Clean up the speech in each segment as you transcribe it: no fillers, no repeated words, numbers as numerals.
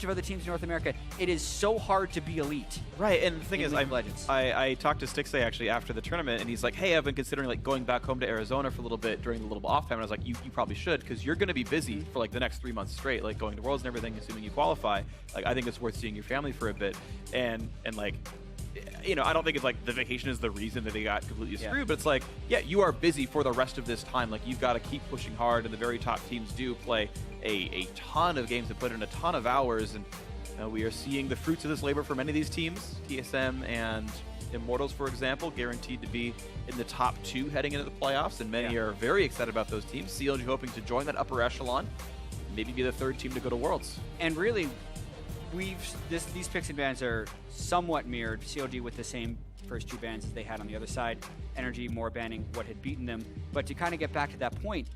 of other teams in North America, it is so hard to be elite. Right, and the thing is, Legends. I talked to Stixay actually after the tournament, and he's like, hey, I've been considering like going back home to Arizona for a little bit during the little off time. And I was like, you probably should, because you're going to be busy for like the next 3 months straight, like going to Worlds and everything, assuming you qualify. Like, I think it's worth seeing your family for a bit. And like, you know, I don't think it's like the vacation is the reason that they got completely screwed, but it's like, yeah, you are busy for the rest of this time. Like, you've got to keep pushing hard, and the very top teams do play a ton of games and put in a ton of hours, and we are seeing the fruits of this labor for many of these teams. TSM and Immortals, for example, guaranteed to be in the top 2 heading into the playoffs, and many are very excited about those teams. CLG hoping to join that upper echelon, maybe be the 3rd team to go to Worlds. And really, these picks and bans are somewhat mirrored. CLG with the same first 2 bans as they had on the other side. NRG more banning what had beaten them. But to kind of get back to that point,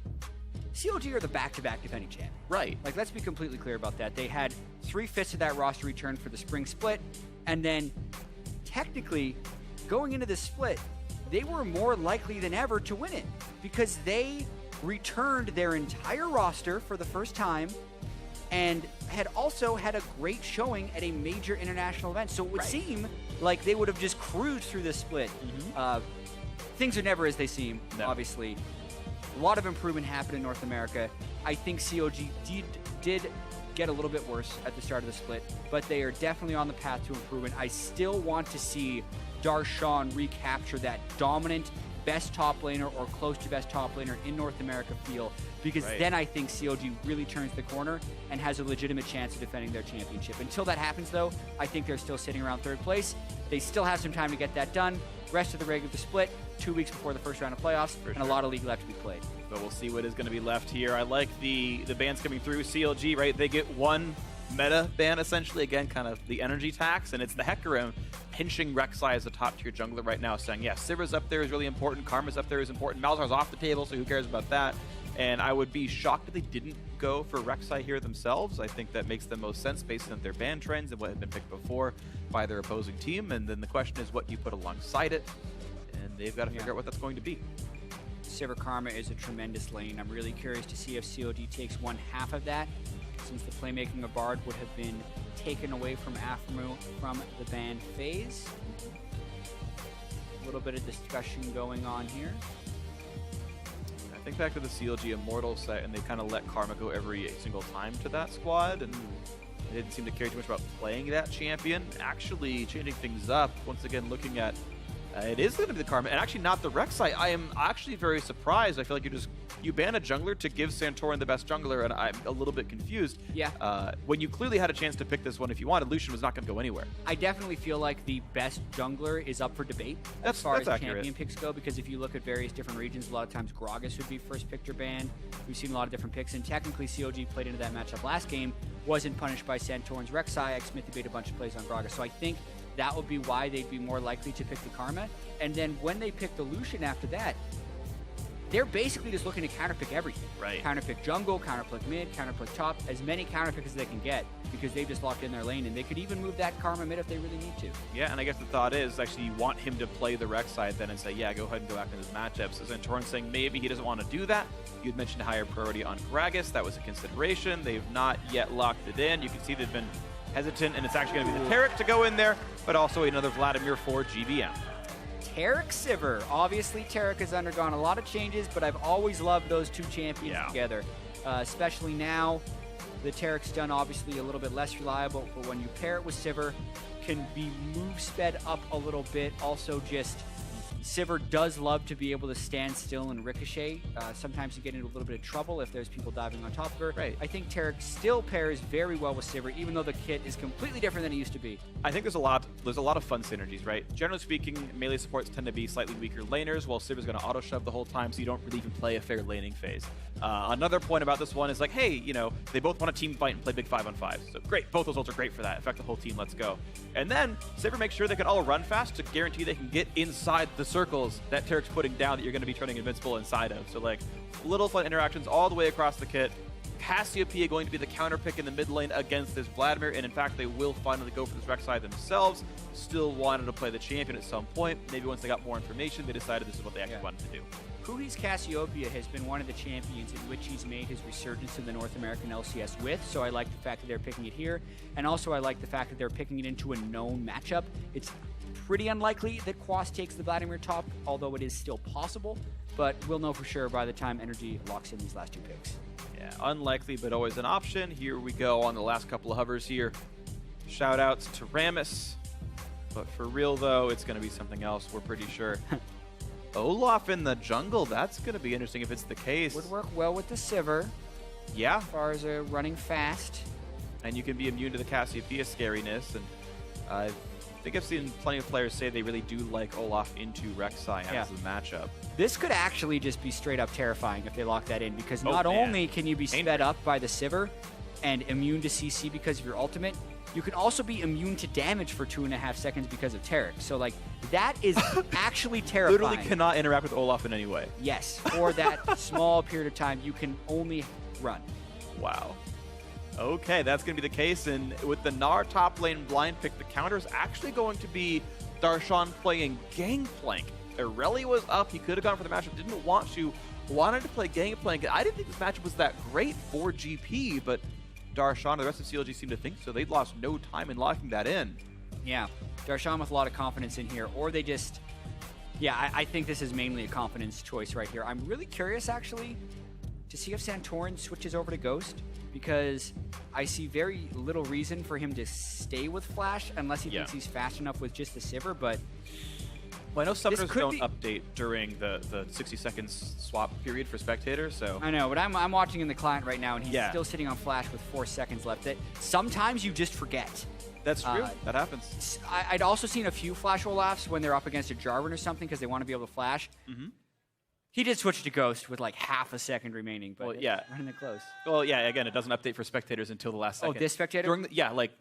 CLG are the back-to-back defending champ. Right. Like, let's be completely clear about that. They had 3/5 of that roster return for the spring split, and then technically, going into this split, they were more likely than ever to win it because they returned their entire roster for the first time and had also had a great showing at a major international event. So it would seem like they would have just cruised through this split. Things are never as they seem, obviously. A lot of improvement happened in North America. I think CLG did get a little bit worse at the start of the split, but they are definitely on the path to improvement. I still want to see Darshan recapture that dominant best top laner or close to best top laner in North America feel, because then I think CLG really turns the corner and has a legitimate chance of defending their championship. Until that happens, though, I think they're still sitting around 3rd place. They still have some time to get that done. Rest of the regular split, 2 weeks before the first round of playoffs, and a lot of league left to be played. But we'll see what is going to be left here. I like the bans coming through. CLG, right? They get 1 meta ban, essentially. Again, kind of the energy tax, and it's the Hecarim pinching Rek'Sai as a top-tier jungler right now, saying, yeah, Sivir's up there is really important, Karma's up there is important, Malzar's off the table, so who cares about that? And I would be shocked if they didn't go for Rek'Sai here themselves. I think that makes the most sense based on their ban trends and what had been picked before by their opposing team. And then the question is what you put alongside it, and they've got to figure out what that's going to be. Sivir Karma is a tremendous lane. I'm really curious to see if COD takes 1/2 of that, since the playmaking of Bard would have been taken away from Aphromoo from the ban phase. A little bit of discussion going on here. I think back to the CLG Immortal set, and they kind of let Karma go every single time to that squad, and they didn't seem to care too much about playing that champion. Actually changing things up, once again looking at it is going to be the Karma, and actually not the Rek'Sai. I am actually very surprised. I feel like you ban a jungler to give Santorin the best jungler, and I'm a little bit confused. Yeah. When you clearly had a chance to pick this one if you wanted, Lucian was not going to go anywhere. I definitely feel like the best jungler is up for debate as far as champion picks go, because if you look at various different regions, a lot of times Gragas would be first picked or banned. We've seen a lot of different picks, and technically CLG played into that matchup last game, wasn't punished by Santorin's Rek'Sai. Xmith made a bunch of plays on Gragas, so I think that would be why they'd be more likely to pick the Karma. And then when they pick the Lucian after that, they're basically just looking to counterpick everything. Right. Counterpick jungle, counterpick mid, counterpick top, as many counterpicks as they can get, because they've just locked in their lane, and they could even move that Karma mid if they really need to. Yeah, and I guess the thought is actually you want him to play the Rek'Sai then and say, yeah, go ahead and go after this matchup. So Santorin saying maybe he doesn't want to do that. You'd mentioned a higher priority on Gragas. That was a consideration. They've not yet locked it in. You can see they've been hesitant, and it's actually going to be the Taric to go in there, but also another Vladimir for GBM. Taric Sivir. Obviously, Taric has undergone a lot of changes, but I've always loved those two champions together. Especially now, the Taric's done obviously a little bit less reliable, but when you pair it with Sivir, can be move sped up a little bit. Also, just Sivir does love to be able to stand still and ricochet. Sometimes you get into a little bit of trouble if there's people diving on top of her. Right. I think Taric still pairs very well with Sivir, even though the kit is completely different than it used to be. I think there's a lot of fun synergies, right? Generally speaking, melee supports tend to be slightly weaker laners, while Sivir's going to auto shove the whole time, so you don't really even play a fair laning phase. Another point about this one is like, hey, you know, they both want to team fight and play big 5-on-5. So great, both those ults are great for that. In fact, the whole team, let's go. And then Sivir makes sure they can all run fast to guarantee they can get inside the circles that Taric's putting down that you're going to be turning invincible inside of. So like little fun interactions all the way across the kit. Cassiopeia going to be the counter pick in the mid lane against this Vladimir, and in fact, they will finally go for this Rek'Sai themselves. Still wanted to play the champion at some point. Maybe once they got more information, they decided this is what they actually wanted to do. Kuhi's Cassiopeia has been one of the champions in which he's made his resurgence in the North American LCS with, so I like the fact that they're picking it here, and also I like the fact that they're picking it into a known matchup. It's pretty unlikely that Quas takes the Vladimir top, although it is still possible, but we'll know for sure by the time NRG locks in these last 2 picks. Yeah, unlikely, but always an option. Here we go on the last couple of hovers here. Shout-outs to Rammus, but for real, though, it's going to be something else, we're pretty sure. Olaf in the jungle, that's going to be interesting if it's the case. Would work well with the Sivir. Yeah. As far as running fast. And you can be immune to the Cassiopeia scariness. And I think I've seen plenty of players say they really do like Olaf into Rek'Sai as the matchup. This could actually just be straight up terrifying if they lock that in, because not only can you be sped up by the Sivir and immune to CC because of your ultimate, you can also be immune to damage for 2.5 seconds because of Taric. So, like, that is actually terrifying. Literally cannot interact with Olaf in any way. Yes, for that small period of time, you can only run. Wow. Okay, that's going to be the case. And with the Gnar top lane blind pick, the counter is actually going to be Darshan playing Gangplank. Irelia was up. He could have gone for the matchup, didn't want to. Wanted to play Gangplank. I didn't think this matchup was that great for GP, but Darshan and the rest of CLG seem to think so. They lost no time in locking that in. Yeah, Darshan with a lot of confidence in here, or they just... Yeah, I think this is mainly a confidence choice right here. I'm really curious, actually, to see if Santorin switches over to Ghost, because I see very little reason for him to stay with Flash unless he thinks he's fast enough with just the Sivir, but... Well, I know summoners don't update during the 60 seconds swap period for spectators, so... I know, but I'm watching in the client right now, and he's still sitting on Flash with 4 seconds left. That sometimes you just forget. That's true. That happens. I'd also seen a few Flash Olafs when they're up against a Jarvan or something because they want to be able to Flash. He did switch to Ghost with like half a second remaining, but running it close. Well, yeah, again, it doesn't update for spectators until the last second. Oh, this spectator? During the, like,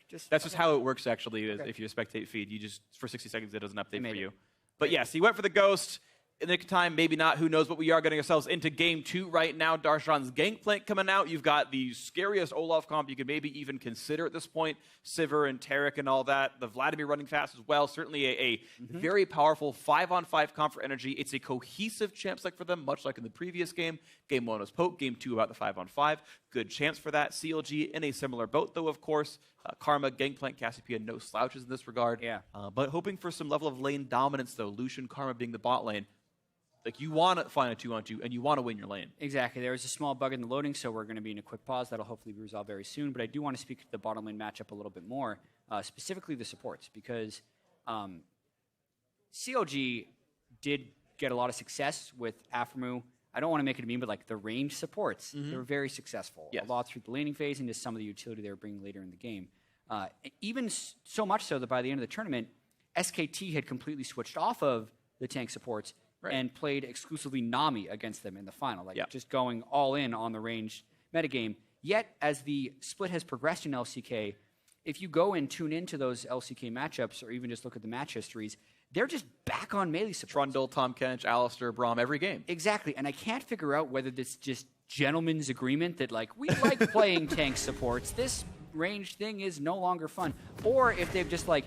just that's just how it works, actually, if you're a spectate feed. You just, for 60 seconds, it doesn't update for you. But yes, he went for the Ghost. In the nick of time, maybe not, who knows, but we are getting ourselves into game 2 right now. Darshan's Gangplank coming out. You've got the scariest Olaf comp you could maybe even consider at this point. Sivir and Taric and all that. The Vladimir running fast as well. Certainly a very powerful 5-on-5 comp for NRG. It's a cohesive champ select for them, much like in the previous game. Game 1 was Poke. Game 2 about the 5-on-5. Good chance for that. CLG in a similar boat, though, of course. Karma, Gangplank, Cassiopeia, no slouches in this regard. Yeah. But hoping for some level of lane dominance, though. Lucian, Karma being the bot lane. Like, you want to find a 2-on-2, and you want to win your lane. Exactly. There was a small bug in the loading, so we're going to be in a quick pause. That'll hopefully be resolved very soon. But I do want to speak to the bottom lane matchup a little bit more, specifically the supports, because CLG did get a lot of success with Aphromoo. I don't want to make it a meme, but like the range supports, they were very successful. A lot through the laning phase and just some of the utility they were bringing later in the game. Even so much so that by the end of the tournament, SKT had completely switched off of the tank supports and played exclusively Nami against them in the final, like just going all in on the range metagame. Yet, as the split has progressed in LCK, if you go and tune into those LCK matchups, or even just look at the match histories, they're just back on melee support. Trundle, Tahm Kench, Alistar, Braum, every game. Exactly, and I can't figure out whether this just gentleman's agreement that, like, we like playing tank supports, this range thing is no longer fun, or if they've just, like,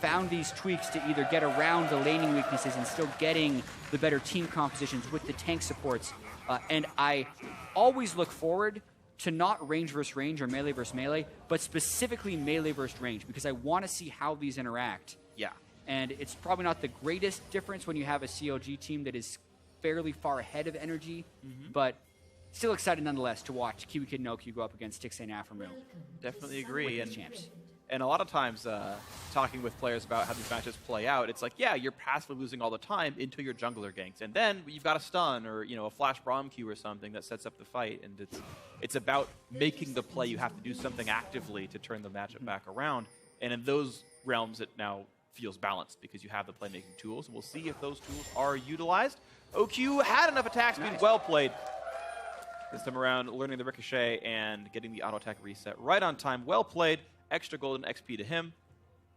found these tweaks to either get around the laning weaknesses and still getting the better team compositions with the tank supports. And I always look forward to not range versus range or melee versus melee, but specifically melee versus range, because I want to see how these interact. And it's probably not the greatest difference when you have a CLG team that is fairly far ahead of NRG, but still excited nonetheless to watch Kiwi Kid and OQ go up against Tixay and Aphromoo. Definitely agree. Champs. And a lot of times, talking with players about how these matches play out, it's like, yeah, you're passively losing all the time until your jungler ganks. And then you've got a stun or, you know, a flash Braum Q or something that sets up the fight. And it's about making the play. You have to do something actively to turn the matchup back around. And in those realms, it now feels balanced because you have the playmaking tools. And we'll see if those tools are utilized. OQ had enough attack speed. Well played. This time around, learning the ricochet and getting the auto attack reset right on time. Well played. Extra golden XP to him.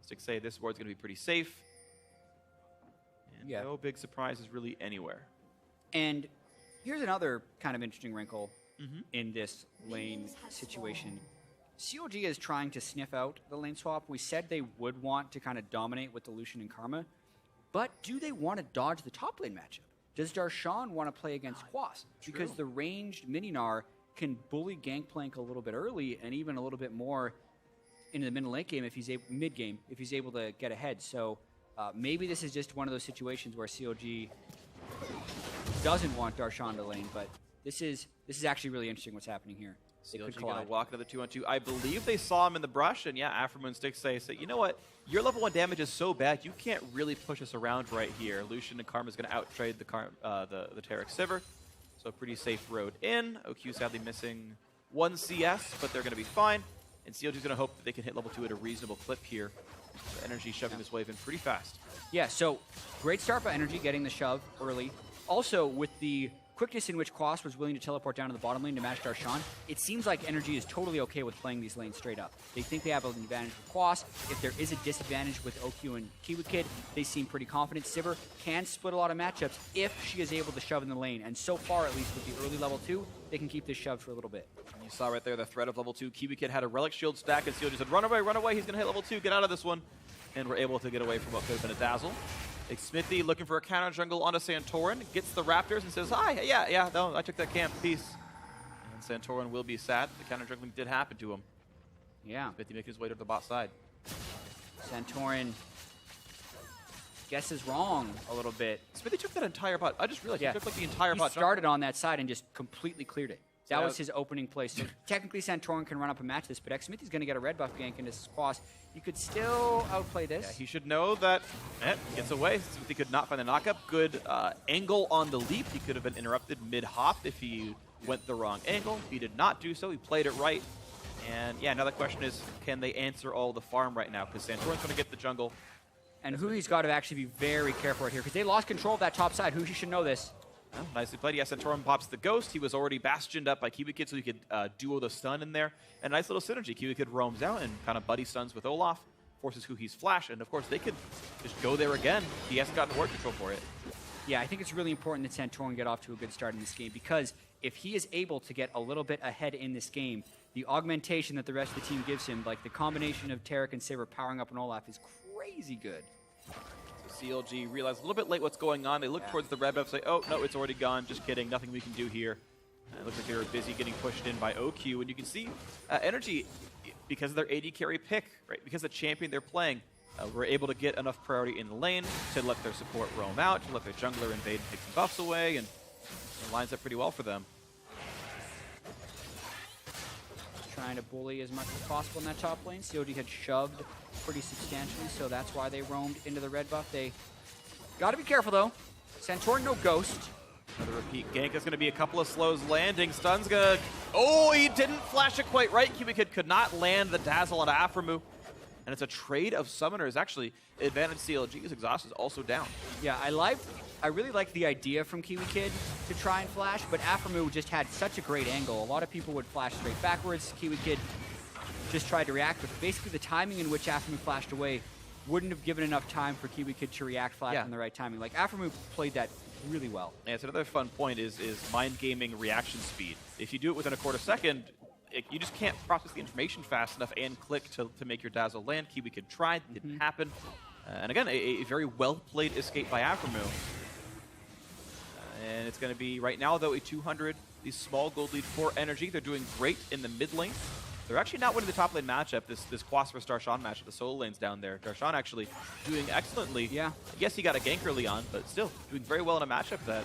Tixay, this board's going to be pretty safe. And no big surprises really anywhere. And here's another kind of interesting wrinkle. in this lane situation. CLG is trying to sniff out the lane swap. We said they would want to kind of dominate with the Lucian and Karma, but do they want to dodge the top lane matchup? Does Darshan want to play against Quas? Because the ranged Mininar can bully Gangplank a little bit early and even a little bit more into the mid late game if he's mid-game if he's able to get ahead. So maybe this is just one of those situations where CLG doesn't want Darshan to lane, but this is actually really interesting what's happening here. CLG gonna walk into the 2-on-2. I believe they saw him in the brush, and yeah, Afromoon and Styx say, you know what? Your level 1 damage is so bad, you can't really push us around right here. Lucian and Karma's gonna out-trade the Taric Sivir, so pretty safe road in. OQ sadly missing 1 CS, but they're gonna be fine. And CLG's gonna hope that they can hit level 2 at a reasonable clip here. So NRG shoving this wave in pretty fast. Yeah, so great start by NRG getting the shove early. Also, with the quickness in which Quas was willing to teleport down to the bottom lane to match Darshan, it seems like NRG is totally okay with playing these lanes straight up. They think they have an advantage with Quas. If there is a disadvantage with OQ and Kiwi Kid, they seem pretty confident. Sivir can split a lot of matchups if she is able to shove in the lane. And so far, at least with the early level 2, they can keep this shoved for a little bit. And you saw right there the threat of level 2. Kiwi Kid had a Relic Shield stack, and CLG said, run away, he's going to hit level 2, get out of this one. And we're able to get away from what could have been a dazzle. Smithy looking for a counter jungle onto Santorin, gets the Raptors and says, hi, yeah, no, I took that camp, peace. And Santorin will be sad. The counter jungling did happen to him. Yeah. Smithy making his way to the bot side. Santorin guesses wrong a little bit. Smithy took that entire bot. I just realized he took like the entire bot. He started on that side and just completely cleared it. That So was his opening play. So technically Santorin can run up and match this, but Smithy's going to get a red buff gank into Quas. You could still outplay this. Yeah, he should know that gets away. Smithy could not find the knockup. Good angle on the leap. He could have been interrupted mid-hop if he went the wrong angle. He did not do so. He played it right. And yeah, now the question is, can they answer all the farm right now? Because Santorin's going to get the jungle. And Hui's got to actually be very careful right here because they lost control of that top side. Hui should know this. Oh, nicely played. Yeah, Santorin pops the Ghost. He was already bastioned up by Kiwi Kid, so he could duo the stun in there. And nice little synergy. Kiwi Kid roams out and kind of buddy stuns with Olaf, forces Hui's flash, and of course they could just go there again. He hasn't gotten the ward control for it. Yeah, I think it's really important that Santorin get off to a good start in this game because if he is able to get a little bit ahead in this game, the augmentation that the rest of the team gives him, like the combination of Taric and Sivir powering up an Olaf, is crazy good. CLG realized a little bit late what's going on. They look towards the red buff, say, oh, no, it's already gone. Just kidding. Nothing we can do here. It looks like they were busy getting pushed in by OQ. And you can see NRG, because of their AD carry pick, right? Because the champion they're playing, were able to get enough priority in the lane to let their support roam out, to let their jungler invade and take some buffs away, and it lines up pretty well for them. Trying to bully as much as possible in that top lane. COD had shoved pretty substantially, so that's why they roamed into the red buff. They got to be careful, though. Santorin, no Ghost. Another repeat gank is going to be a couple of slows landing. Stun's going to... Oh, he didn't flash it quite right. Kiwi Kid could not land the Dazzle on Afromu. And it's a trade of summoners. Actually, advantage CLG's exhaust is also down. Yeah, I really like the idea from Kiwi Kid to try and flash, but Afromu just had such a great angle. A lot of people would flash straight backwards. Kiwi Kid just tried to react, but basically the timing in which Afromu flashed away wouldn't have given enough time for Kiwi Kid to react flash in the right timing. Like, Afromu played that really well. Yeah, it's another fun point is mind gaming reaction speed. If you do it within a quarter second, you just can't process the information fast enough and click to make your Dazzle land. Kiwi Kid tried, didn't happen. And again, a very well-played escape by Afromu. And it's going to be, right now, though, a 200, the small gold lead for NRG. They're doing great in the mid lane. They're actually not winning the top lane matchup, this Quas vs Darshan matchup, the solo lane's down there. Darshan actually doing excellently. Yeah. Yes, he got a gank early on, but still doing very well in a matchup that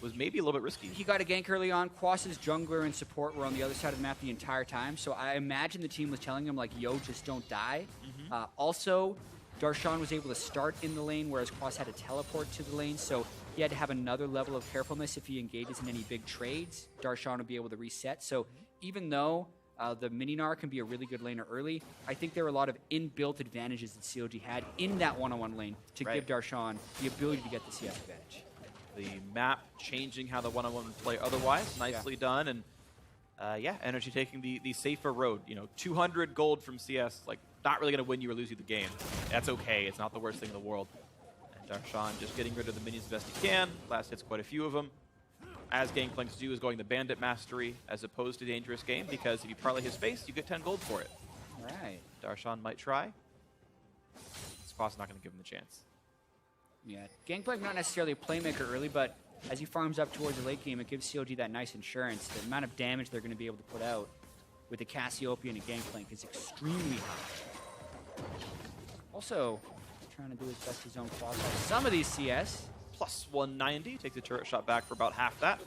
was maybe a little bit risky. He got a gank early on. Quas's jungler and support were on the other side of the map the entire time, so I imagine the team was telling him, like, yo, just don't die. Also, Darshan was able to start in the lane, whereas Quas had to teleport to the lane, so he had to have another level of carefulness if he engages in any big trades. Darshan would be able to reset. So even though the Mininar can be a really good laner early, I think there were a lot of inbuilt advantages that CLG had in that one-on-one lane to give Darshan the ability to get the CS advantage. The map changing how the one-on-one play otherwise. Nicely done. And yeah, NRG taking the safer road. You know, 200 gold from CS, like, not really going to win you or lose you the game. That's okay. It's not the worst thing in the world. And Darshan just getting rid of the minions as best he can. Last hits quite a few of them. as Gangplank's do, is going the Bandit Mastery as opposed to Dangerous Game, because if you parlay his face, you get 10 gold for it. All right. Darshan might try. Squaw's not going to give him the chance. Yeah, Gangplank not necessarily a playmaker early, but as he farms up towards the late game, it gives CLG that nice insurance. The amount of damage they're going to be able to put out with the Cassiopeia and a Gangplank is extremely high. Also, trying to do his best to zone qualify some of these CS. Plus 190, takes the turret shot back for about half that.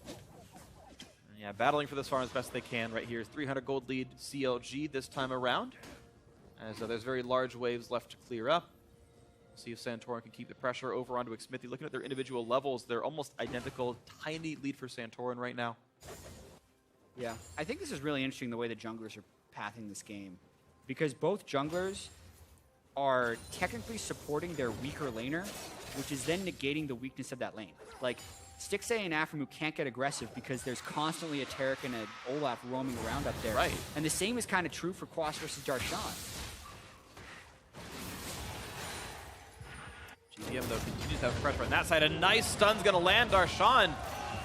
And yeah, battling for this farm as best they can right here. 300 gold lead CLG this time around. As there's very large waves left to clear up. See if Santorin can keep the pressure over onto Xmithie. Looking at their individual levels, they're almost identical. Tiny lead for Santorin right now. Yeah, I think this is really interesting the way the junglers are pathing this game. Because both junglers are technically supporting their weaker laner, which is then negating the weakness of that lane. Like, Stixxay and Aphromoo can't get aggressive because there's constantly a Taric and an Olaf roaming around up there. Right. And the same is kind of true for Quas versus Darshan. GBM, though, continues to have pressure on that side. A nice stun's going to land. Darshan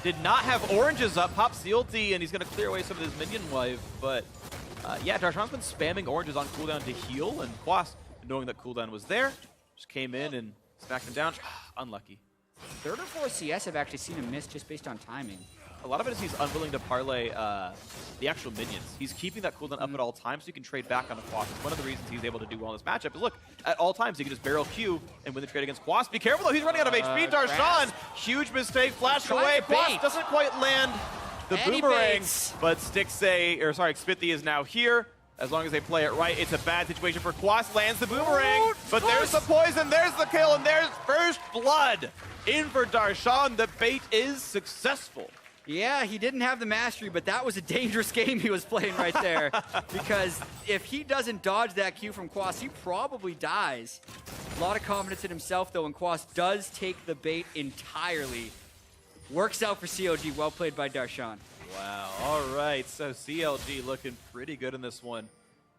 did not have oranges up. Pops the ulti, and he's going to clear away some of his minion wave. But, yeah, Darshan's been spamming oranges on cooldown to heal, and Quas, knowing that cooldown was there, just came in and smacked him down. Unlucky. Third or fourth CS have actually seen him miss just based on timing. A lot of it is he's unwilling to parlay the actual minions. He's keeping that cooldown up at all times so he can trade back on the Quas. One of the reasons he's able to do well in this matchup is, look, at all times he can just barrel Q and win the trade against Quas. Be careful, though. He's running out of HP. Darshan, huge mistake. Flashed away. Quas doesn't quite land the boomerang. But Xmithie is now here. As long as they play it right, it's a bad situation for Quas. Lands the boomerang, but there's the poison, there's the kill, and there's first blood in for Darshan. The bait is successful. Yeah, he didn't have the mastery, but that was a dangerous game he was playing right there. Because if he doesn't dodge that Q from Quas, he probably dies. A lot of confidence in himself, though, and Quas does take the bait entirely. Works out for CLG. Well played by Darshan. Wow, all right, so CLG looking pretty good in this one.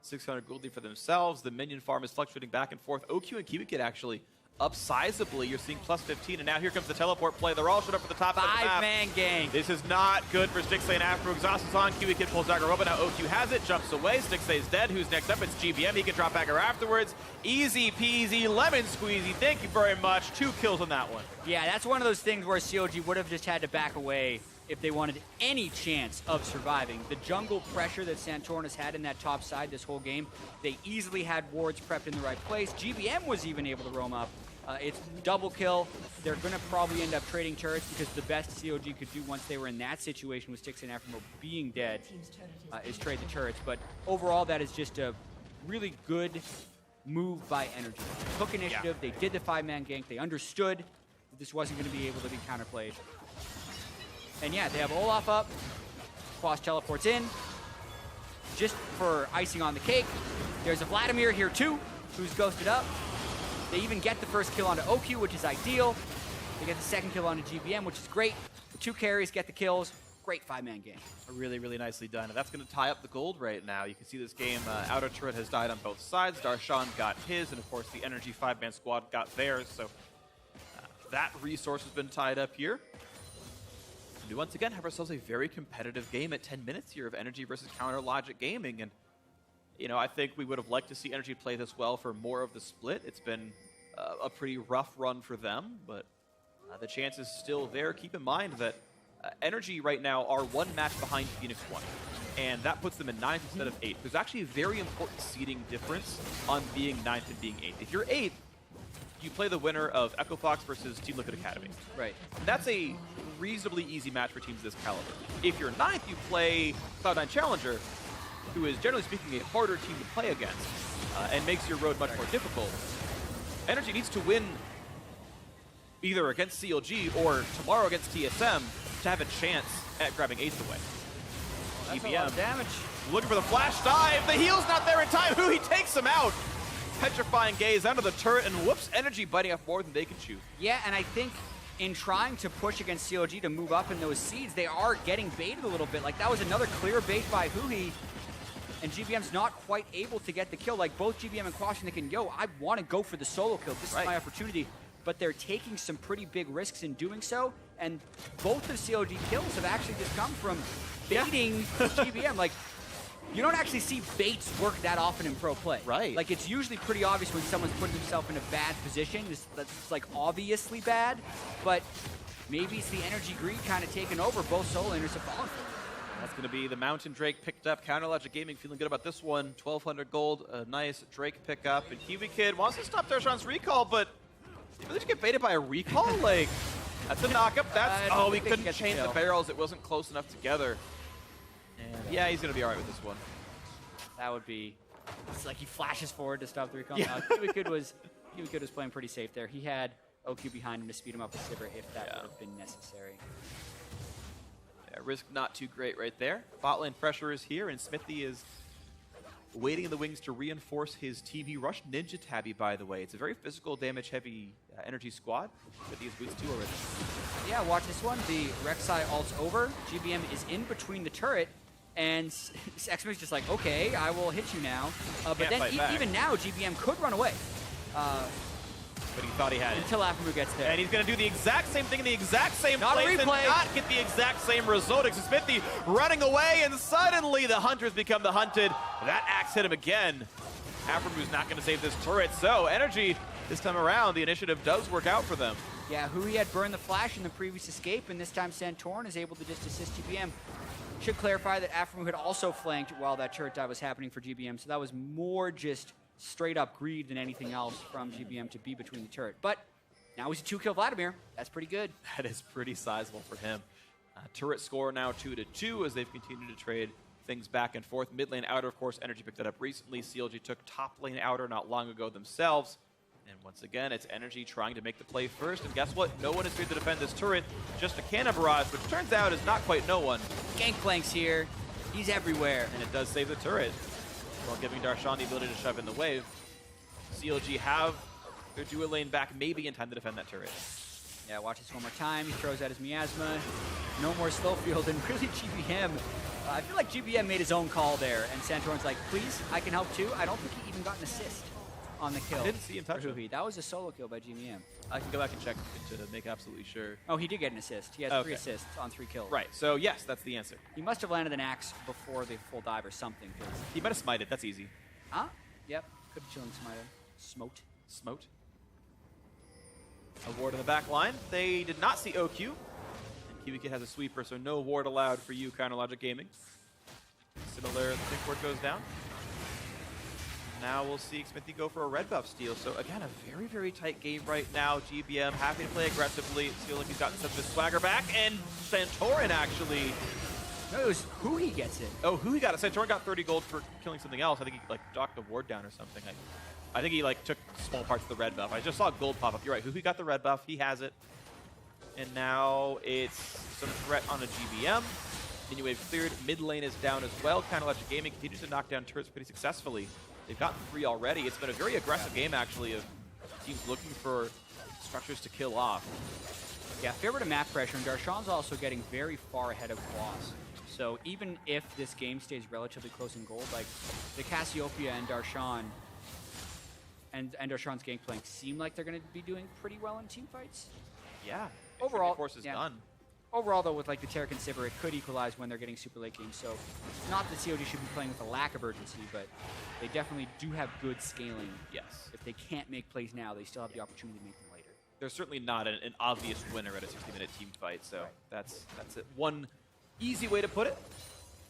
600 gold lead for themselves. The minion farm is fluctuating back and forth. OQ and Kiwikid actually up sizably. You're seeing plus 15, and now here comes the teleport play. They're all shut up for the top side of the map. Five-man gang. This is not good for Stixxay and Aphromoo. Exhaust is on. Kiwikid pulls Daggerova. Now OQ has it, jumps away. Stixxay's dead. Who's next up? It's GBM. He can drop Dagger afterwards. Easy peasy, lemon squeezy. Thank you very much. 2 kills on that one. Yeah, that's one of those things where CLG would have just had to back away if they wanted any chance of surviving. The jungle pressure that Santorin has had in that top side this whole game, they easily had wards prepped in the right place. GBM was even able to roam up. It's double kill. They're going to probably end up trading turrets because the best CLG could do once they were in that situation with Stixxay and Aphromoo being dead is trade the turrets. But overall, that is just a really good move by NRG. They took initiative. Yeah. They did the 5-man gank. They understood that this wasn't going to be able to be counterplayed. And yeah, they have Olaf up. Quas teleports in. Just for icing on the cake, there's a Vladimir here too, who's ghosted up. They even get the first kill onto OQ, which is ideal. They get the second kill onto GBM, which is great. The 2 carries get the kills. Great 5-man game. Really, really nicely done. And that's going to tie up the gold right now. You can see this game, outer turret has died on both sides. Darshan got his, and of course the NRG 5-man squad got theirs. So that resource has been tied up here. We once again have ourselves a very competitive game at 10 minutes here of NRG versus Counter Logic Gaming. And, you know, I think we would have liked to see NRG play this well for more of the split. It's been a pretty rough run for them, but the chance is still there. Keep in mind that NRG right now are 1 match behind Phoenix 1, and that puts them in 9th instead of 8th. There's actually a very important seeding difference on being 9th and being 8th. If you're 8th, you play the winner of Echo Fox versus Team Liquid Academy. Right. That's a reasonably easy match for teams of this caliber. If you're 9th, you play Cloud9 Challenger, who is generally speaking a harder team to play against, and makes your road much more difficult. NRG needs to win either against CLG or tomorrow against TSM to have a chance at grabbing 8th away. That's a lot of damage. Looking for the flash dive. The heal's not there in time. He takes him out. Petrifying gaze under the turret, and whoops, NRG biting off more than they can chew. Yeah, and I think in trying to push against CLG to move up in those seeds, they are getting baited a little bit. Like, that was another clear bait by Huhi, and GBM's not quite able to get the kill. Like, both GBM and Quas are thinking, yo, I want to go for the solo kill. This is my opportunity. But they're taking some pretty big risks in doing so, And both of CLG kills have actually just come from baiting GBM. Like, you don't actually see baits work that often in pro play. Right. Like, it's usually pretty obvious when someone's putting himself in a bad position. That's like obviously bad, but maybe it's the energy greed kind of taking over. Both solo laners have fallen for it. That's going to be the Mountain Drake picked up. Counterlogic Gaming feeling good about this one. 1,200 gold, a nice Drake pickup. And Kiwi Kid wants to stop Darshan's recall, but did he really just get baited by a recall? Like, that's a knockup. That's he couldn't change the barrels. It wasn't close enough together. And yeah, he's going to be all right with this one. That would be. It's like he flashes forward to stop the recall. Yeah. Kiwi Kid was playing pretty safe there. He had OQ behind him to speed him up with Sivir if that would have been necessary. Yeah, risk not too great right there. Bot lane pressure is here, and Smithy is waiting in the wings to reinforce his team. He rushed Ninja Tabby, by the way. It's a very physical, damage-heavy energy squad. Smithy is weeks 2 already. Yeah, watch this one. The Rek'Sai ult's over. GBM is in between the turret, and X-Men's just like, okay, I will hit you now. But then even now, GBM could run away. But he thought he had it. Until Aphromoo gets there. And he's going to do the exact same thing in the exact same place and not get the exact same result. It's Smithy running away, and suddenly the hunters become the hunted. That axe hit him again. Aphromoo's not going to save this turret, so NRG, this time around, the initiative does work out for them. Yeah, Hui had burned the flash in the previous escape, and this time Santorin is able to just assist GBM. Should clarify that Aphromoo had also flanked while that turret dive was happening for GBM, so that was more just straight up greed than anything else from GBM to be between the turret. But now he's a 2-kill Vladimir. That's pretty good. That is pretty sizable for him. Turret score now 2-2 as they've continued to trade things back and forth. Mid lane outer, of course, NRG picked that up recently. CLG took top lane outer not long ago themselves. And once again, it's NRG trying to make the play first. And guess what? No one is here to defend this turret. Just a cannon barrage, which turns out is not quite no one. Gangplank's here. He's everywhere. And it does save the turret, while giving Darshan the ability to shove in the wave. CLG have their dual lane back maybe in time to defend that turret. Yeah, watch this one more time. He throws out his miasma. No more slow field, and really GBM. I feel like GBM made his own call there, and Santorin's like, please, I can help too. I don't think he even got an assist on the kill. I didn't see him touch him. That was a solo kill by GBM. I can go back and check to make absolutely sure. Oh, he did get an assist. He has 3 assists on 3 kills. Right, so yes, that's the answer. He must have landed an axe before the full dive or something. He might have smited, that's easy. Huh? Yep, could be chilling smite. Smote. Smote. A ward in the back line. They did not see OQ. And Kiwi Kid has a sweeper, so no ward allowed for you, Counterlogic Gaming. Similar, the pink ward goes down. Now we'll see Smithy go for a red buff steal. So again, a very, very tight game right now. GBM happy to play aggressively. It feels like he's gotten some of his swagger back. And Santorin actually... No, it was Hui gets it. Oh, Hui got it. Santorin got 30 gold for killing something else. I think he like docked the ward down or something. I think he like took small parts of the red buff. I just saw gold pop up. You're right. Hui got the red buff. He has it. And now it's some threat on a GBM. Mini wave cleared. Mid lane is down as well. Counterlogic Gaming continues to knock down turrets pretty successfully. They've gotten 3 already. It's been a very aggressive game, actually, of teams looking for structures to kill off. Yeah, favor to map pressure, and Darshan's also getting very far ahead of Claws. So even if this game stays relatively close in gold, like the Cassiopeia and Darshan and Darshan's Gangplank seem like they're going to be doing pretty well in team fights. Yeah. Overall, force is done. Overall, though, with like the Taric and Sivir, it could equalize when they're getting super late games. So not that COG should be playing with a lack of urgency, but they definitely do have good scaling. Yes. If they can't make plays now, they still have the opportunity to make them later. There's certainly not an obvious winner at a 60-minute team fight, so that's it. One easy way to put it.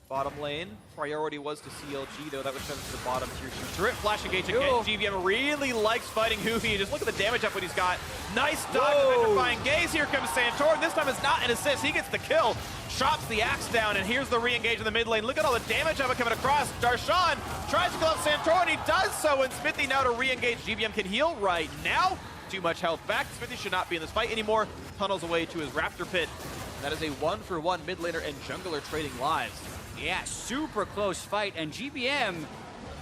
Bottom lane, priority was to CLG, though that was sent to the bottom tier 2 turret. Flash engage again. GBM really likes fighting Hoofy. Just look at the damage up what he's got. Nice dodge, petrifying gaze. Here comes Santorin. This time it's not an assist. He gets the kill, chops the axe down, and here's the re-engage in the mid lane. Look at all the damage of it coming across. Darshan tries to kill off Santorin. He does so, and Smithy now to re-engage. GBM can heal right now. Too much health back. Smithy should not be in this fight anymore. Tunnels away to his Raptor Pit. That is a 1-for-1 mid laner and jungler trading lives. Yeah, super close fight, and GBM,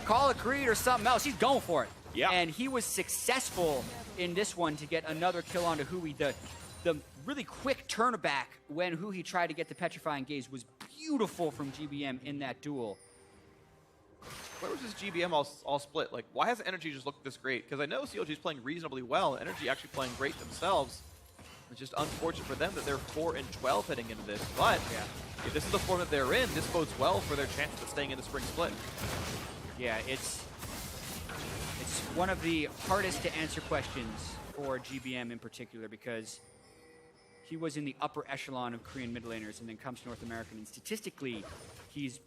call it greed or something else, he's going for it. Yeah. And he was successful in this one to get another kill onto Hui. The really quick turnaback when Hui tried to get the petrifying gaze was beautiful from GBM in that duel. Where was this GBM all split? Like, why has NRG just looked this great? Because I know CLG is playing reasonably well. NRG actually playing great themselves. It's just unfortunate for them that they're 4-12 heading into this. But if this is the form that they're in, this bodes well for their chances of staying in the spring split. Yeah, it's one of the hardest to answer questions for GBM in particular, because he was in the upper echelon of Korean mid laners and then comes to North American, and statistically he's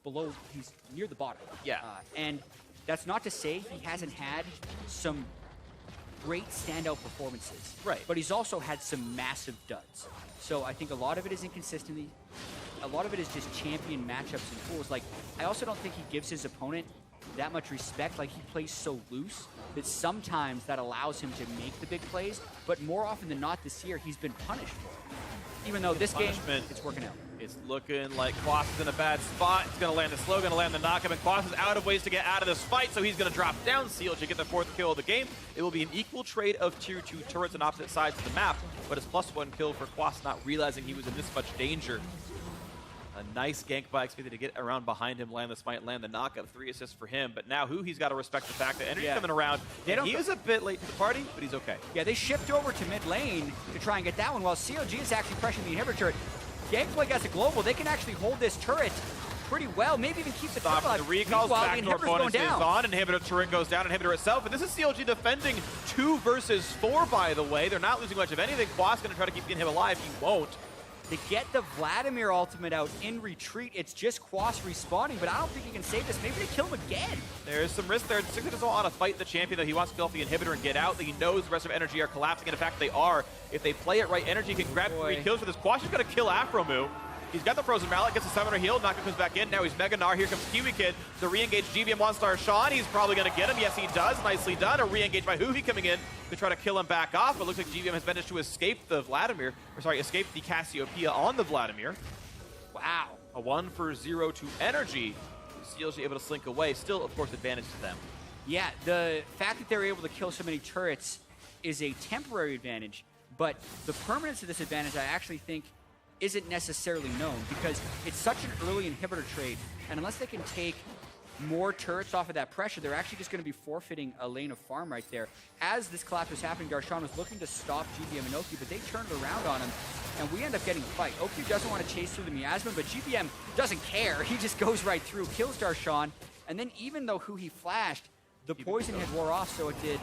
near the bottom. Yeah. And that's not to say he hasn't had some great standout performances. Right. But he's also had some massive duds. So I think a lot of it is inconsistency. A lot of it is just champion matchups and tools. Like, I also don't think he gives his opponent that much respect. Like, he plays so loose that sometimes that allows him to make the big plays, but more often than not this year, he's been punished for it. Even though this game, it's working out. It's looking like Quas is in a bad spot. He's going to land the slow, going to land the knockup, and Quas is out of ways to get out of this fight, so he's going to drop down. CLG get the 4th kill of the game. It will be an equal trade of tier 2 turrets on opposite sides of the map, but it's +1 kill for Quas, not realizing he was in this much danger. A nice gank by Expected to get around behind him, land the smite, land the knockup. 3 assists for him, but now he's got to respect the fact that NRG coming around. He is a bit late to the party, but he's okay. Yeah, they shift over to mid lane to try and get that one, while CLG is actually pressuring the inhibitor turret. Gangplank as a global, they can actually hold this turret pretty well, maybe even keep the turret alive. The recalls, backdoor bonus is on, inhibitor turret goes down, inhibitor itself, and this is CLG defending 2 versus 4, by the way. They're not losing much of anything. Quas going to try to keep the inhib alive. He won't. To get the Vladimir ultimate out in retreat, it's just Quas respawning, but I don't think he can save this. Maybe they kill him again. There's some risk there. Six doesn't want to fight the champion, though. He wants to kill off the inhibitor and get out. He knows the rest of NRG are collapsing, and in fact, they are. If they play it right, NRG can grab 3 kills for this. Quas is going to kill Afromu. He's got the Frozen Mallet, gets the Summoner healed, Naka comes back in, now he's Mega Gnar, here comes Kiwi Kid, the re-engage GBM one-star Sean, he's probably going to get him, yes he does, nicely done, a re-engage by Huhi coming in to try to kill him back off, but looks like GBM has managed to escape the escape the Cassiopeia on the Vladimir. Wow. A 1-for-0 to NRG, CLG able to slink away, still of course advantage to them. Yeah, the fact that they're able to kill so many turrets is a temporary advantage, but the permanence of this advantage I actually think isn't necessarily known, because it's such an early inhibitor trade, and unless they can take more turrets off of that pressure, they're actually just going to be forfeiting a lane of farm right there. As this collapse was happening, Darshan was looking to stop GBM and Oki, but they turned it around on him, and we end up getting a fight. Oki doesn't want to chase through the miasma, but GBM doesn't care. He just goes right through, kills Darshan, and then even though Huhi flashed, the poison had wore off, so it did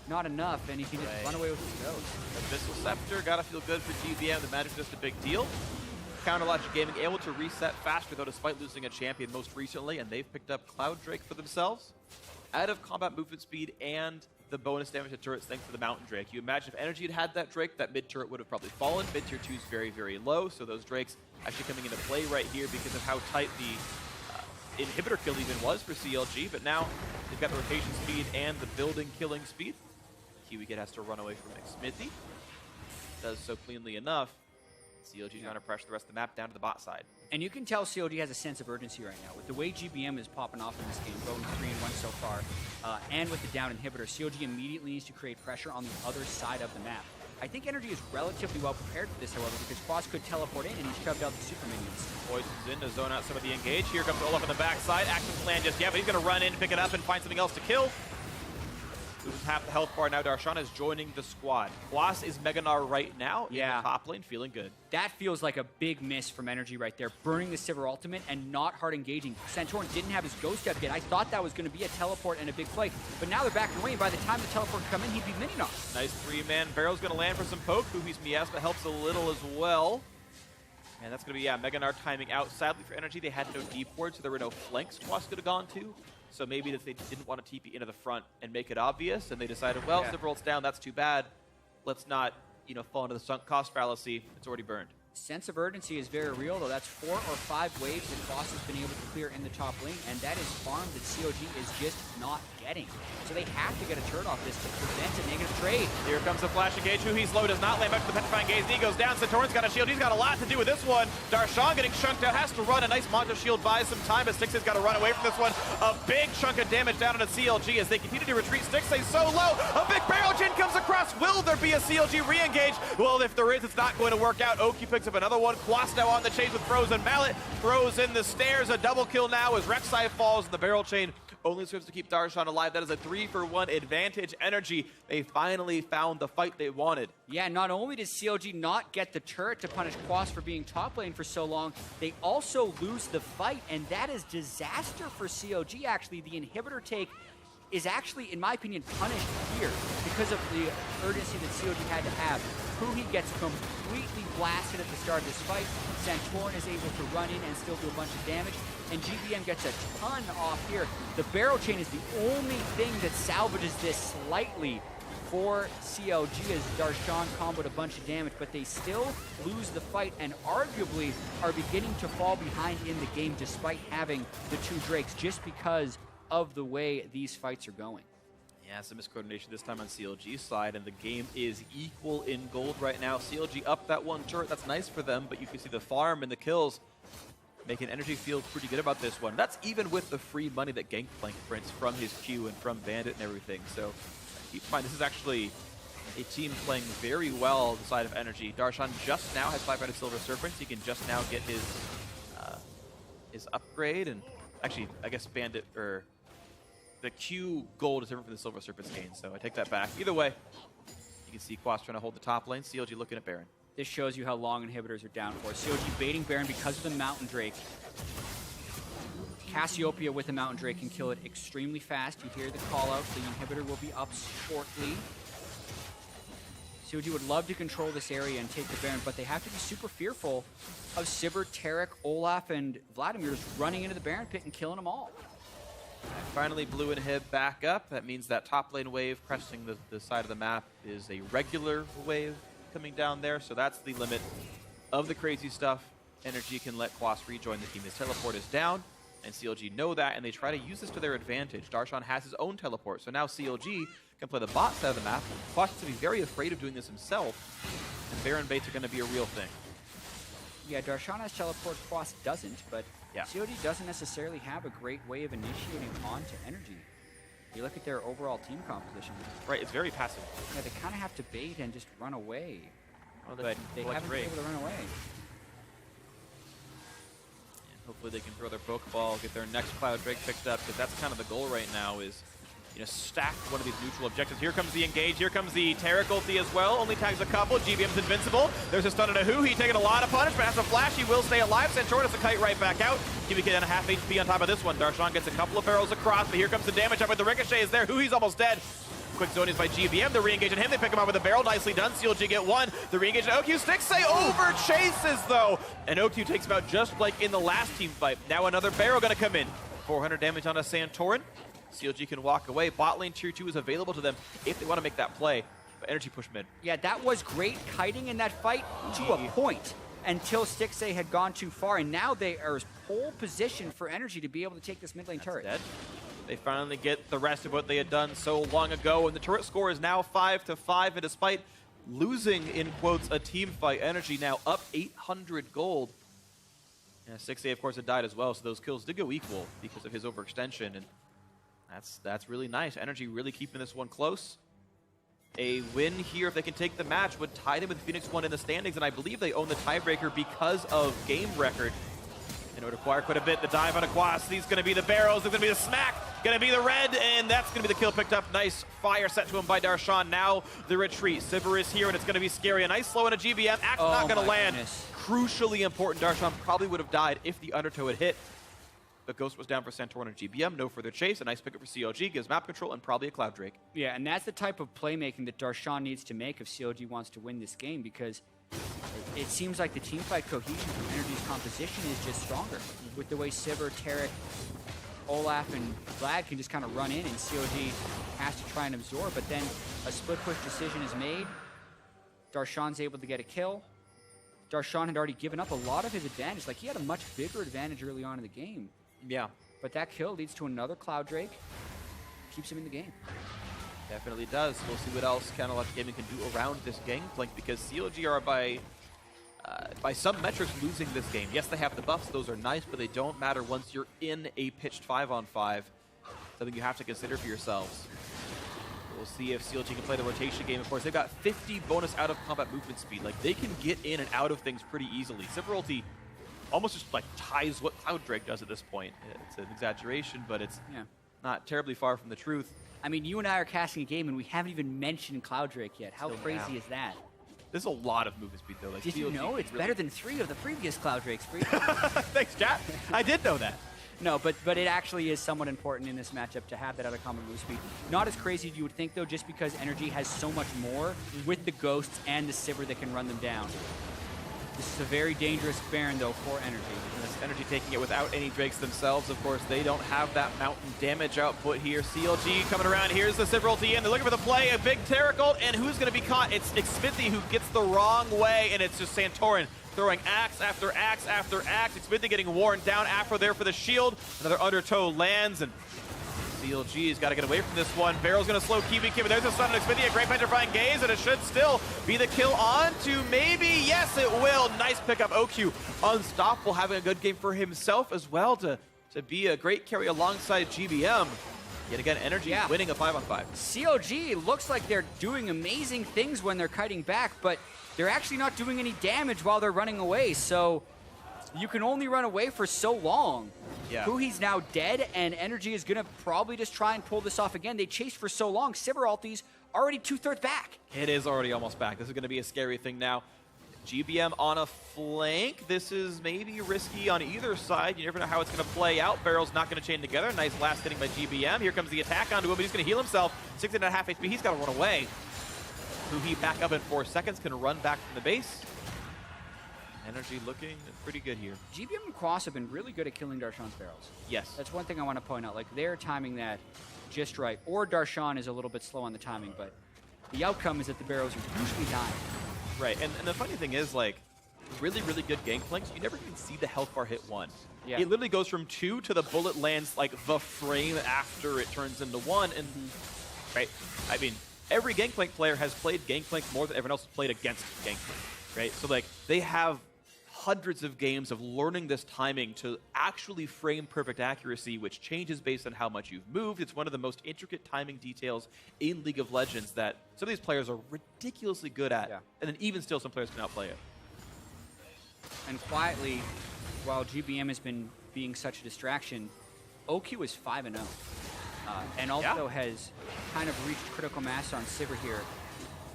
not enough, and he can just run away with his ghost. Abyssal Scepter, gotta feel good for GBM. The Magic's just a big deal. Counterlogic Gaming able to reset faster, though, despite losing a champion most recently, and they've picked up Cloud Drake for themselves. Out of combat movement speed and the bonus damage to turrets thanks to the Mountain Drake. You imagine if NRG had had that Drake, that mid turret would have probably fallen. Mid tier 2 is very, very low, so those Drakes actually coming into play right here because of how tight the inhibitor kill even was for CLG, but now they've got the rotation speed and the building killing speed. KiwiKid has to run away from Smithy. Does so cleanly enough. CLG trying to pressure the rest of the map down to the bot side. And you can tell CLG has a sense of urgency right now. With the way GBM is popping off in this game, going 3-1 so far, and with the down inhibitor, CLG immediately needs to create pressure on the other side of the map. I think NRG is relatively well prepared for this, however, because Quas could teleport in and he's shoved out the super minions. Poison's in to zone out some of the engage. Here comes Olaf on the backside. Active plan just yet, but he's going to run in, pick it up, and find something else to kill. Loses half the health bar. Now Darshan is joining the squad. Quas is Mega Gnar right now in the top lane, feeling good. That feels like a big miss from NRG right there. Burning the Sivir ultimate and not hard engaging. Santorin didn't have his ghost up yet. I thought that was going to be a teleport and a big play, but now they're backing away, and by the time the teleport can come in, he'd be mini-knocked. Nice 3-man barrel's going to land for some poke. Huhi's miasma helps a little as well. And that's going to be, Mega Gnar timing out. Sadly for NRG, they had no deep ward, so there were no flanks Quas could have gone to. So maybe if they didn't want to TP into the front and make it obvious, and they decided, well, Sivir ult's down, that's too bad. Let's not, fall into the sunk cost fallacy. It's already burned. Sense of urgency is very real, though. That's 4 or 5 waves that Quas has been able to clear in the top lane, and that is farm that CLG is just not getting. So they have to get a turret off this to prevent a negative trade. Here comes the flash engage. Huhi's low does not land back to the Petrifying Gaze. He goes down. Santorin's got a shield. He's got a lot to do with this one. Darshan getting chunked out. Has to run. A nice Monta shield buys some time, but Styx has got to run away from this one. A big chunk of damage down on a CLG as they continue to retreat. Styx stays so low. A big barrel chain comes across. Will there be a CLG re-engage? Well, if there is, it's not going to work out. Oki picks up another one. Quas now on the chase with Frozen Mallet. Throws in the stairs. A double kill now as Rek'Sai falls and the barrel chain only serves to keep Darshan alive. That is a 3-for-1 advantage. NRG, they finally found the fight they wanted. Yeah, not only does CLG not get the turret to punish Quas for being top lane for so long, they also lose the fight, and that is disaster for CLG, actually. The inhibitor take is actually, in my opinion, punished here because of the urgency that CLG had to have. Huhi gets completely blasted at the start of this fight. Santorin is able to run in and still do a bunch of damage, and GBM gets a ton off here. The barrel chain is the only thing that salvages this slightly for CLG as Darshan comboed a bunch of damage, but they still lose the fight and arguably are beginning to fall behind in the game despite having the 2 Drakes, just because of the way these fights are going. Yeah, some miscoordination this time on CLG's side, and the game is equal in gold right now. CLG up that 1 turret, that's nice for them, but you can see the farm and the kills making NRG feel pretty good about this one. That's even with the free money that Gangplank prints from his Q and from Bandit and everything. So keep in mind, this is actually a team playing very well on the side of NRG. Darshan just now has 500 Silver Serpents. He can just now get his upgrade, and actually, I guess Bandit, or the Q gold is different from the Silver Serpent's gain, so I take that back. Either way, you can see Quas trying to hold the top lane, CLG looking at Baron. This shows you how long inhibitors are down for. CLG baiting Baron because of the Mountain Drake. Cassiopeia with the Mountain Drake can kill it extremely fast. You hear the call out, the inhibitor will be up shortly. CLG would love to control this area and take the Baron, but they have to be super fearful of Sivir, Tarek, Olaf, and Vladimir just running into the Baron pit and killing them all. Finally, Blue and Hib back up. That means that top lane wave cresting the side of the map is a regular wave coming down there, so that's the limit of the crazy stuff. NRG can let Quas rejoin the team. His teleport is down, and CLG know that, and they try to use this to their advantage. Darshan has his own teleport, so now CLG can play the bot side of the map. Quas has to be very afraid of doing this himself, and Baron baits are going to be a real thing. Yeah, Darshan has teleport, Quas doesn't, but yeah. CLG doesn't necessarily have a great way of initiating onto NRG. You look at their overall team composition. Right, it's very passive. Yeah, they kind of have to bait and just run away. Well, but they haven't been able to run away. And hopefully they can throw their Pokeball, get their next Cloud Drake picked up, because that's kind of the goal right now is, you know, stack one of these neutral objectives. Here comes the engage, here comes the Tarek ulti as well, only tags a couple, GBM's invincible. There's a stun and a Huhi taking a lot of punishment, has a flash, he will stay alive, Santorin has a kite right back out. QBK down a half HP on top of this one. Darshan gets a couple of barrels across, but here comes the damage up with the Ricochet is there, Huhi's almost dead. Quick zonies by GBM, the re-engage on him, they pick him up with a barrel, nicely done, CLG get 1. The re-engage on OQ, Stixxay over chases though, and OQ takes him out just like in the last team fight. Now another barrel gonna come in. 400 damage on a Santorin. CLG can walk away. Bot lane tier 2 is available to them if they want to make that play. But NRG push mid. Yeah, that was great kiting in that fight to a point until Stixxay had gone too far, and now they are pole position for NRG to be able to take this mid lane turret. Dead. They finally get the rest of what they had done so long ago, and the turret score is now 5-5, and despite losing, in quotes, a team fight, NRG now up 800 gold. Yeah, Stixxay, of course, had died as well, so those kills did go equal because of his overextension, and that's really nice. NRG really keeping this one close. A win here, if they can take the match, would tie them with Phoenix 1 in the standings, and I believe they own the tiebreaker because of game record. And it would acquire quite a bit. The dive on Aquas, these going to be the barrels, it's going to be the smack, going to be the red, and that's going to be the kill picked up. Nice fire set to him by Darshan. Now the retreat. Sivir is here, and it's going to be scary. A nice slow and a GBM. Axe not going to land. Goodness. Crucially important. Darshan probably would have died if the undertow had hit. The Ghost was down for Santorin and GBM. No further chase. A nice pickup for CLG. Gives map control and probably a Cloud Drake. Yeah, and that's the type of playmaking that Darshan needs to make if CLG wants to win this game, because it seems like the teamfight cohesion from NRG's composition is just stronger. With the way Sivir, Tarek, Olaf, and Vlad can just kind of run in, and CLG has to try and absorb, but then a split push decision is made. Darshan's able to get a kill. Darshan had already given up a lot of his advantage. Like, he had a much bigger advantage early on in the game. Yeah. But that kill leads to another Cloud Drake. Keeps him in the game. Definitely does. We'll see what else Canalot Gaming can do around this Gangplank, because CLG are by some metrics losing this game. Yes, they have the buffs. Those are nice, but they don't matter once you're in a pitched 5-on-5. Something you have to consider for yourselves. We'll see if CLG can play the rotation game. Of course, they've got 50 bonus out of combat movement speed. Like, they can get in and out of things pretty easily. Sivir ulti almost just like ties what Cloud Drake does at this point. It's an exaggeration, but it's not terribly far from the truth. I mean, you and I are casting a game, and we haven't even mentioned Cloud Drake yet. How Still crazy now. is that? There's a lot of movement speed, though. Like, Did you know it's better than 3 of the previous Cloud Drakes? Thanks, chat. I did know that. No, but it actually is somewhat important in this matchup to have that out of common move speed. Not as crazy as you would think, though, just because NRG has so much more with the Ghosts and the Sivir that can run them down. This is a very dangerous Baron, though, for NRG. And this NRG taking it without any Drakes themselves. Of course, they don't have that mountain damage output here. CLG coming around. Here's the Sivir ulti in. They're looking for the play. A big Taric ult, and who's going to be caught? It's Xfinity who gets the wrong way, and it's just Santorin throwing axe after axe after axe. Xfinity getting worn down. Afro there for the shield. Another undertow lands, and CLG's got to get away from this one. Barrel's going to slow Kiwi Kim. There's a stun on Xfinity. A great petrifying gaze, and it should still be the kill on to maybe. Yes, it will. Nice pickup. OQ unstoppable, having a good game for himself as well to be a great carry alongside GBM. Yet again, NRG winning a 5-on-5. CLG looks like they're doing amazing things when they're kiting back, but they're actually not doing any damage while they're running away, so you can only run away for so long. Yeah. Huhi's now dead, and NRG is going to probably just try and pull this off again. They chased for so long. Sivir ulti's already 2/3 back. It is already almost back. This is going to be a scary thing now. GBM on a flank. This is maybe risky on either side. You never know how it's going to play out. Barrel's not going to chain together. Nice last hitting by GBM. Here comes the attack onto him, but he's going to heal himself. 16.5 HP. He's got to run away. Huhi back up in 4 seconds. Can run back from the base. NRG looking pretty good here. GBM and Quas have been really good at killing Darshan's barrels. Yes. That's one thing I want to point out. Like, they're timing that just right. Or Darshan is a little bit slow on the timing, but the outcome is that the barrels are usually dying. Right, and the funny thing is, like, really, really good Gangplanks, you never even see the health bar hit 1. Yeah. It literally goes from 2 to the bullet lands, like, the frame after it turns into 1, and, right, I mean, every Gangplank player has played Gangplank more than everyone else has played against Gangplank, right? So, like, they have hundreds of games of learning this timing to actually frame perfect accuracy, which changes based on how much you've moved. It's one of the most intricate timing details in League of Legends that some of these players are ridiculously good at, and then even still some players can outplay it. And quietly, while GBM has been being such a distraction, OQ is 5-0. And also has kind of reached critical mass on Sivir here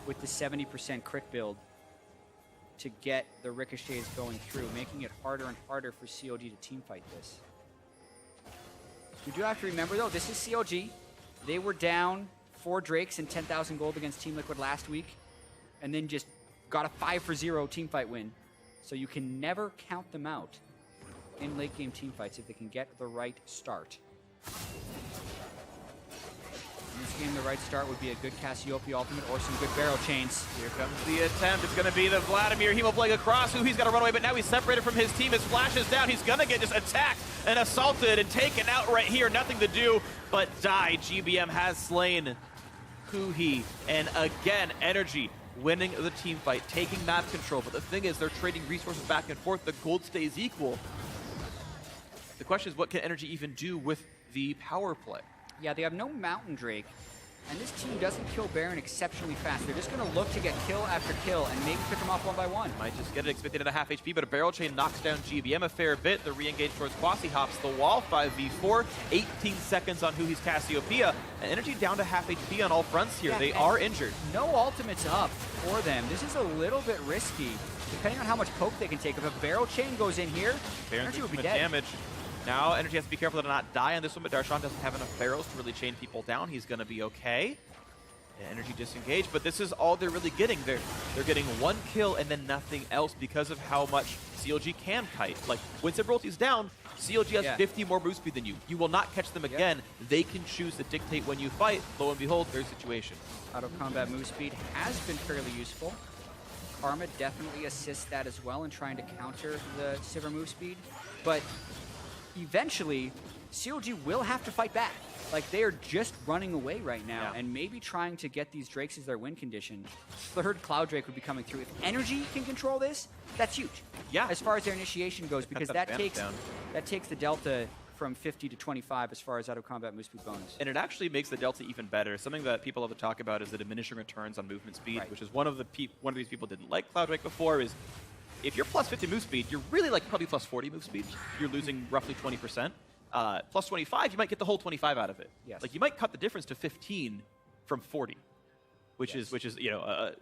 with the 70% crit build to get the ricochets going through, making it harder and harder for CLG to teamfight this. We do have to remember, though, this is CLG. They were down 4 Drakes and 10,000 gold against Team Liquid last week, and then just got a 5-0 teamfight win. So you can never count them out in late game teamfights if they can get the right start. In this game, the right start would be a good Cassiopeia ultimate or some good barrel chains. Here comes the attempt. It's going to be the Vladimir Hemoplague across. He's got to run away, but now he's separated from his team. His flash is down. He's going to get just attacked and assaulted and taken out right here. Nothing to do but die. GBM has slain Huhi. And again, NRG winning the team fight, taking map control. But the thing is, they're trading resources back and forth. The gold stays equal. The question is, what can NRG even do with the power play? Yeah, they have no Mountain Drake, and this team doesn't kill Baron exceptionally fast. They're just going to look to get kill after kill and maybe pick them off 1 by 1. Might just get it expected at a half HP, but a barrel chain knocks down GBM a fair bit. The re-engage towards Quasi hops the wall, 5v4, 18 seconds on Huhi's Cassiopeia, and NRG down to half HP on all fronts here. They are injured. No ultimates up for them. This is a little bit risky, depending on how much poke they can take. If a barrel chain goes in here, Baron's NRG would be dead. dead. Damage. Now, NRG has to be careful to not die on this one, but Darshan doesn't have enough barrels to really chain people down. He's going to be okay. Yeah, NRG disengaged, but this is all they're really getting. They're getting 1 kill and then nothing else because of how much CLG can kite. Like, when Sivir down, CLG has 50 more move speed than you. You will not catch them again. They can choose to dictate when you fight. Lo and behold, their situation. Out of combat move speed has been fairly useful. Karma definitely assists that as well in trying to counter the Sivir move speed, but eventually, CLG will have to fight back. Like, they are just running away right now and maybe trying to get these Drakes as their win condition. 3rd Cloud Drake would be coming through. If NRG can control this, that's huge. Yeah. As far as their initiation goes, because that takes the delta from 50 to 25 as far as out of combat move speed bonus. And it actually makes the delta even better. Something that people love to talk about is the diminishing returns on movement speed, which is one of these people didn't like Cloud Drake before, is if you're plus 50 move speed, you're really like probably plus 40 move speed. You're losing roughly 20%. plus 25, you might get the whole 25 out of it. Yes. Like you might cut the difference to 15 from 40, which is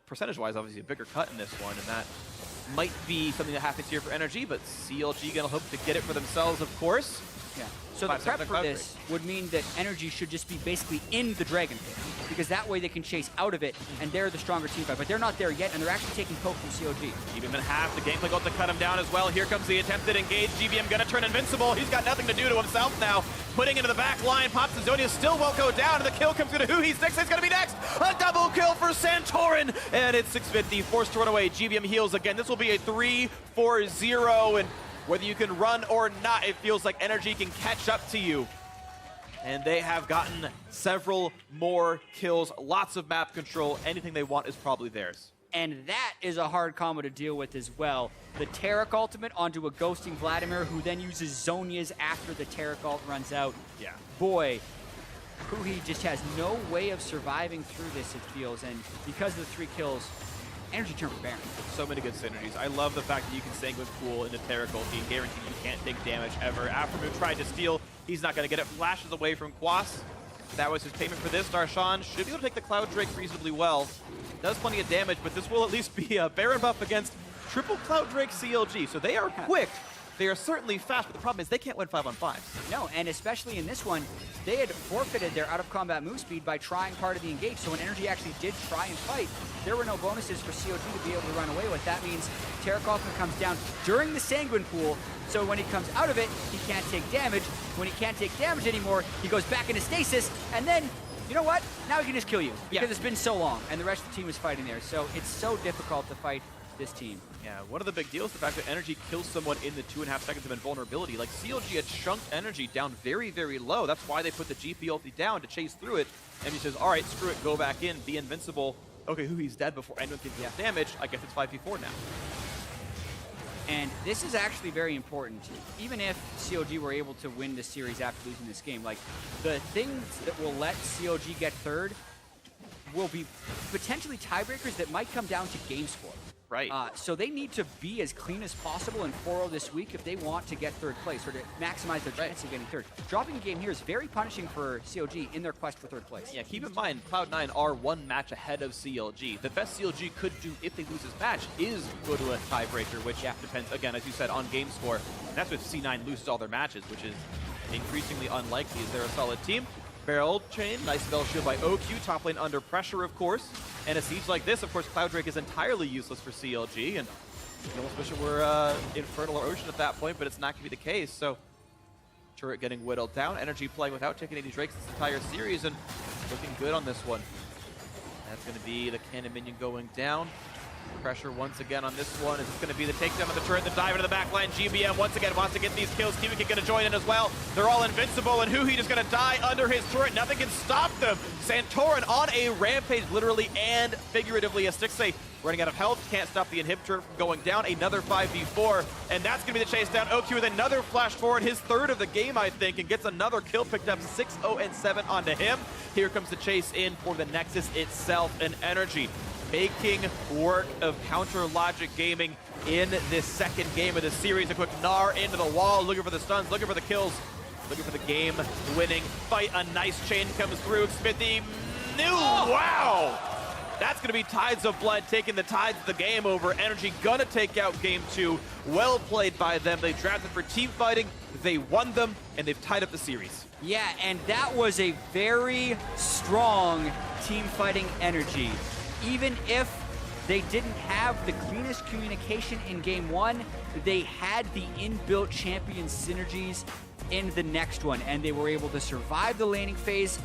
percentage-wise obviously a bigger cut in this one, and that might be something that happens here for NRG, but CLG gonna hope to get it for themselves, of course. Yeah. So the prep for this would mean that NRG should just be basically in the Dragon Pit, because that way they can chase out of it, and they're the stronger team fight. But they're not there yet, and they're actually taking poke from CLG. GBM in half, the gameplay goal to cut him down as well. Here comes the attempted engage. GBM gonna turn invincible. He's got nothing to do to himself now. Putting into the back line, Pops and Zonia still won't go down, and the kill comes to who he's next. It's gonna be next. A double kill for Santorin, and it's 650, forced to run away. GBM heals again. This will be a 3-4-0, and whether you can run or not, it feels like NRG can catch up to you. And they have gotten several more kills, lots of map control. Anything they want is probably theirs. And that is a hard combo to deal with as well. The Taric ultimate onto a ghosting Vladimir, who then uses Zonia's after the Taric ult runs out. Yeah. Boy, Huhi just has no way of surviving through this, it feels. And because of the 3 kills, NRG turned for Baron. So many good synergies. I love the fact that you can Sanguine Pool into Taric ulti, guarantee you can't take damage ever. Aftermoon tried to steal. He's not going to get it. Flashes away from Quas. That was his payment for this. Darshan should be able to take the Cloud Drake reasonably well. Does plenty of damage, but this will at least be a Baron buff against triple Cloud Drake CLG. So they are quick. They are certainly fast, but the problem is they can't win 5-on-5s. No, and especially in this one, they had forfeited their out-of-combat move speed by trying part of the engage. So when NRG actually did try and fight, there were no bonuses for CLG to be able to run away with. That means Taric ultimate comes down during the Sanguine Pool, so when he comes out of it, he can't take damage. When he can't take damage anymore, he goes back into stasis, and then, you know what? Now he can just kill you, because it's been so long, and the rest of the team is fighting there. So it's so difficult to fight this team. Yeah, one of the big deals is the fact that NRG kills someone in the 2.5 seconds of invulnerability. Like, CLG had chunked NRG down very, very low. That's why they put the GP ulti down to chase through it. And he says, all right, screw it, go back in, be invincible. Okay, he's dead before anyone can get damage. I guess it's 5v4 now. And this is actually very important. Even if CLG were able to win this series after losing this game, like, the things that will let CLG get third will be potentially tiebreakers that might come down to game score. Right. So they need to be as clean as possible in 4-0 this week if they want to get third place or to maximize their chance of getting third. Dropping a game here is very punishing for CLG in their quest for third place. Yeah, keep in mind, Cloud9 are 1 match ahead of CLG. The best CLG could do if they lose this match is go to a tiebreaker, which depends, again, as you said, on game score. And that's if C9 loses all their matches, which is increasingly unlikely as they're a solid team. Barrel chain, nice spell shield by OQ, top lane under pressure, of course. And a siege like this, of course, Cloud Drake is entirely useless for CLG, and you almost wish it were Infernal or Ocean at that point, but it's not going to be the case. So, turret getting whittled down, NRG playing without taking any Drakes this entire series, and looking good on this one. That's going to be the cannon minion going down. Pressure once again on this one. Is this going to be the takedown of the turret, the dive into the back line? GBM once again wants to get these kills. Kiwi going to join in as well. They're all invincible, and Huhi just going to die under his turret. Nothing can stop them. Santorin on a rampage, literally and figuratively. As Stixxay running out of health, can't stop the inhibitor from going down. Another 5v4, and that's going to be the chase down. OQ with another flash forward, his third of the game, I think, and gets another kill picked up. 6-0-7 onto him. Here comes the chase in for the Nexus itself, and NRG making work of counter logic gaming in this second game of the series. A quick gnar into the wall, looking for the stuns, looking for the kills, looking for the game-winning fight. A nice chain comes through. Smithy, wow! That's going to be Tides of Blood taking the tides of the game over. NRG gonna take out game 2. Well played by them. They drafted for team fighting, they won them, and they've tied up the series. Yeah, and that was a very strong team fighting energy. Even if they didn't have the cleanest communication in game 1, they had the inbuilt champion synergies in the next one, and they were able to survive the laning phase.